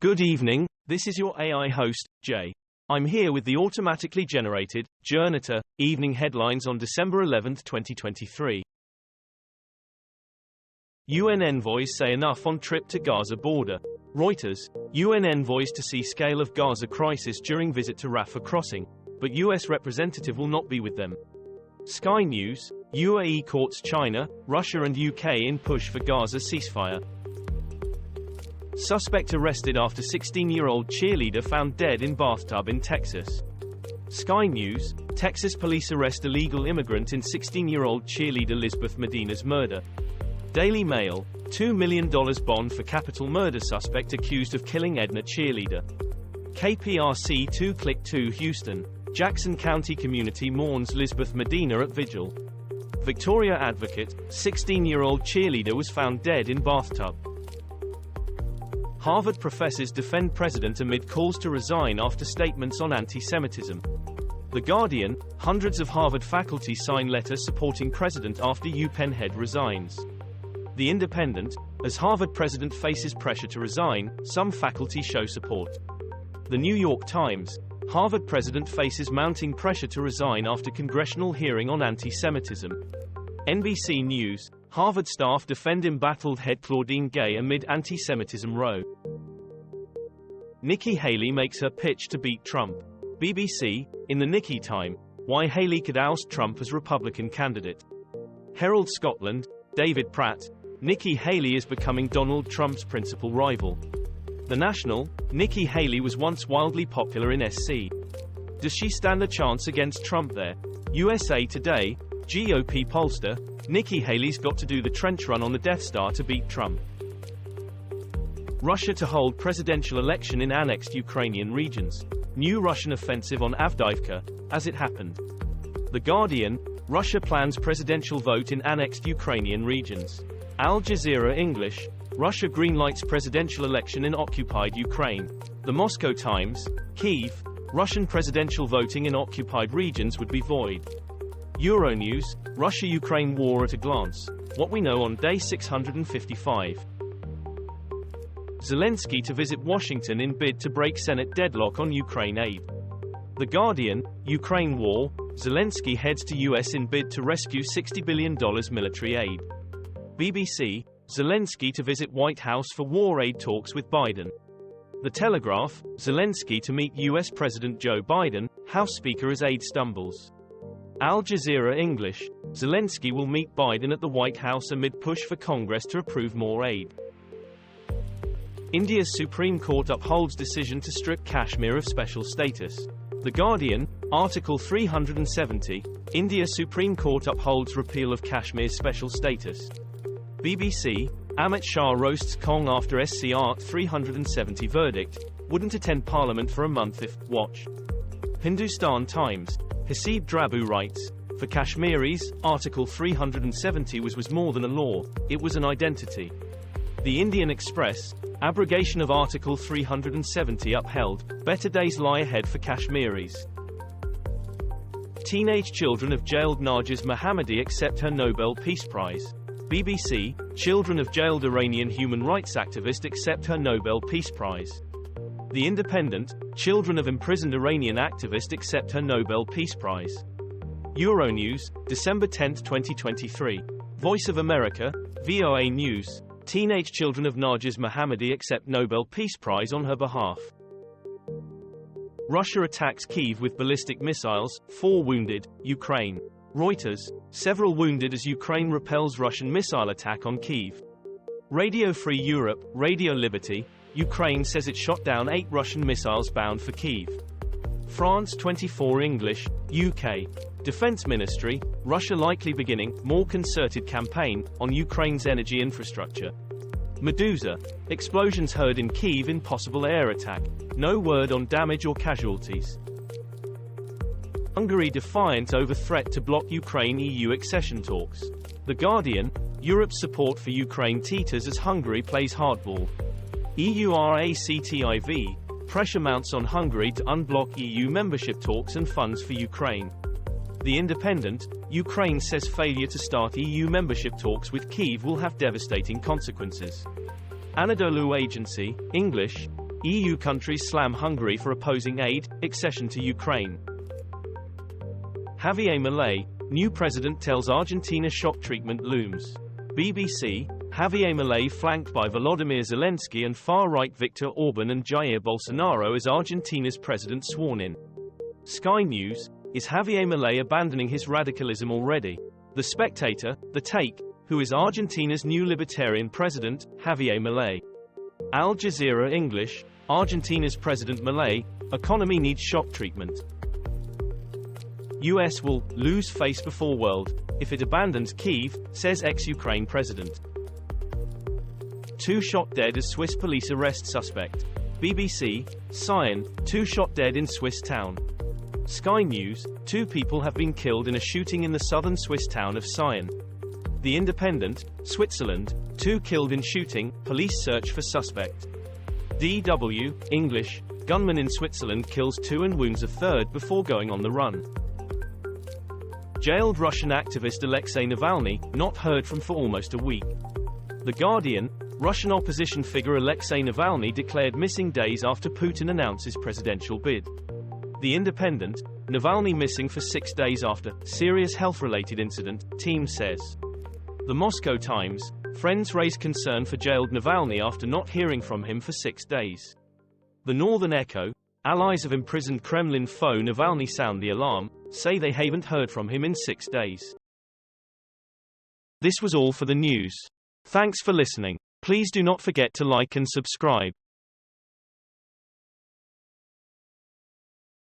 Good evening, this is your AI host, Jay. I'm here with the automatically generated, Journato, evening headlines on December 11, 2023. UN envoys say enough on trip to Gaza border. Reuters, UN envoys to see scale of Gaza crisis during visit to Rafah crossing, but US representative will not be with them. Sky News, UAE courts China, Russia and UK in push for Gaza ceasefire. Suspect arrested after 16-year-old cheerleader found dead in bathtub in Texas. Sky News, Texas police arrest illegal immigrant in 16-year-old cheerleader Lisbeth Medina's murder. Daily Mail, $2 million bond for capital murder suspect accused of killing Edna cheerleader. KPRC 2-Click 2 Houston, Jackson County community mourns Lisbeth Medina at vigil. Victoria Advocate, 16-year-old cheerleader was found dead in bathtub. Harvard professors defend president amid calls to resign after statements on anti-Semitism. The Guardian, hundreds of Harvard faculty sign letter supporting president after UPenn head resigns. The Independent, as Harvard president faces pressure to resign, some faculty show support. The New York Times, Harvard president faces mounting pressure to resign after congressional hearing on anti-Semitism. NBC News, Harvard staff defend embattled head Claudine Gay amid anti-Semitism row. Nikki Haley makes her pitch to beat Trump. BBC, in the Nikki time, why Haley could oust Trump as Republican candidate. Herald Scotland, David Pratt, Nikki Haley is becoming Donald Trump's principal rival. The National, Nikki Haley was once wildly popular in SC. Does she stand a chance against Trump there? USA Today, GOP pollster, Nikki Haley's got to do the trench run on the Death Star to beat Trump. Russia to hold presidential election in annexed Ukrainian regions. New Russian offensive on Avdiivka, as it happened. The Guardian, Russia plans presidential vote in annexed Ukrainian regions. Al Jazeera English, Russia greenlights presidential election in occupied Ukraine. The Moscow Times, Kyiv, Russian presidential voting in occupied regions would be void. Euronews, Russia-Ukraine war at a glance. What we know on day 655. Zelenskiy to visit Washington in bid to break Senate deadlock on Ukraine aid. The Guardian, Ukraine war, Zelenskiy heads to US in bid to rescue $60 billion military aid. BBC, Zelenskiy to visit White House for war aid talks with Biden. The Telegraph, Zelenskiy to meet US President Joe Biden, House Speaker as aid stumbles. Al Jazeera English, Zelenskiy will meet Biden at the White House amid push for Congress to approve more aid. India's Supreme Court upholds decision to strip Kashmir of special status. The Guardian, Article 370, India Supreme Court upholds repeal of Kashmir's special status. BBC, Amit Shah roasts Kong after SC Art 370 verdict, wouldn't attend Parliament for a month if, watch. Hindustan Times, Hasib Drabu writes, for Kashmiris, Article 370 was more than a law, it was an identity. The Indian Express, abrogation of Article 370 upheld, better days lie ahead for Kashmiris. Teenage children of jailed Narges Mohammadi accept her Nobel Peace Prize. BBC, children of jailed Iranian human rights activist accept her Nobel Peace Prize. The Independent, children of imprisoned Iranian activist accept her Nobel Peace Prize. Euronews, December 10, 2023. Voice of America, VOA News, teenage children of Narges Mohammadi accept Nobel Peace Prize on her behalf. Russia attacks Kyiv with ballistic missiles, 4 wounded, Ukraine. Reuters, several wounded as Ukraine repels Russian missile attack on Kyiv. Radio Free Europe, Radio Liberty, Ukraine says it shot down 8 Russian missiles bound for Kyiv. France 24 English, UK. Defense Ministry, Russia likely beginning more concerted campaign on Ukraine's energy infrastructure. Medusa, explosions heard in Kyiv in possible air attack. No word on damage or casualties. Hungary defiant over threat to block Ukraine-EU accession talks. The Guardian, Europe's support for Ukraine teeters as Hungary plays hardball. EURACTIV, pressure mounts on Hungary to unblock EU membership talks and funds for Ukraine. The Independent, Ukraine says failure to start EU membership talks with Kyiv will have devastating consequences. Anadolu Agency, English, EU countries slam Hungary for opposing aid, accession to Ukraine. Javier Milei, new president tells Argentina shock treatment looms. BBC, Javier Milei flanked by Volodymyr Zelenskiy and far-right Viktor Orban and Jair Bolsonaro as Argentina's president sworn in. Sky News, is Javier Milei abandoning his radicalism already? The Spectator, The Take, who is Argentina's new libertarian president, Javier Milei. Al Jazeera English, Argentina's President Milei, economy needs shock treatment. US will lose face before world if it abandons Kyiv, says ex-Ukraine president. 2 shot dead as Swiss police arrest suspect. BBC, Sion, 2 shot dead in Swiss town. Sky News, 2 people have been killed in a shooting in the southern Swiss town of Sion. The Independent, Switzerland, 2 killed in shooting, police search for suspect. DW, English, gunman in Switzerland kills 2 and wounds a 3rd before going on the run. Jailed Russian activist Alexei Navalny, not heard from for almost a week. The Guardian, Russian opposition figure Alexei Navalny declared missing days after Putin announces presidential bid. The Independent, Navalny missing for 6 days after serious health-related incident, team says. The Moscow Times, friends raise concern for jailed Navalny after not hearing from him for 6 days. The Northern Echo, allies of imprisoned Kremlin foe Navalny sound the alarm, say they haven't heard from him in 6 days. This was all for the news. Thanks for listening. Please do not forget to like and subscribe.